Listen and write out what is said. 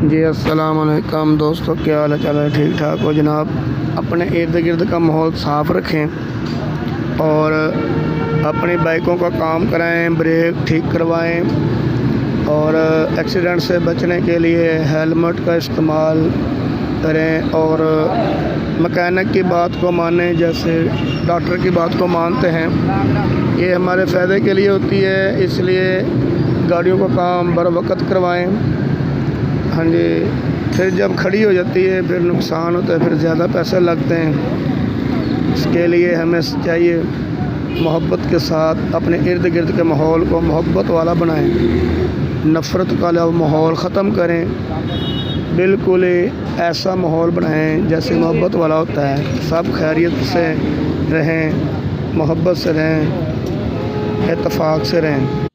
جی السلام علیکم دوستو، کیا حال چال ہے؟ ٹھیک ٹھاک ہو جناب؟ اپنے ارد گرد کا ماحول صاف رکھیں اور اپنی بائکوں کا کام کرائیں، بریک ٹھیک کروائیں اور ایکسیڈنٹ سے بچنے کے لیے ہیلمٹ کا استعمال کریں اور مکینک کی بات کو مانیں، جیسے ڈاکٹر کی بات کو مانتے ہیں۔ یہ ہمارے فائدے کے لیے ہوتی ہے، اس لیے گاڑیوں کا کام بر وقت کروائیں۔ ہاں جی، پھر جب کھڑی ہو جاتی ہے پھر نقصان ہوتا ہے، پھر زیادہ پیسے لگتے ہیں۔ اس کے لیے ہمیں چاہیے محبت کے ساتھ اپنے ارد گرد کے ماحول کو محبت والا بنائیں، نفرت کا ماحول ختم کریں، بالکل ایسا ماحول بنائیں جیسے محبت والا ہوتا ہے۔ سب خیریت سے رہیں، محبت سے رہیں، اتفاق سے رہیں۔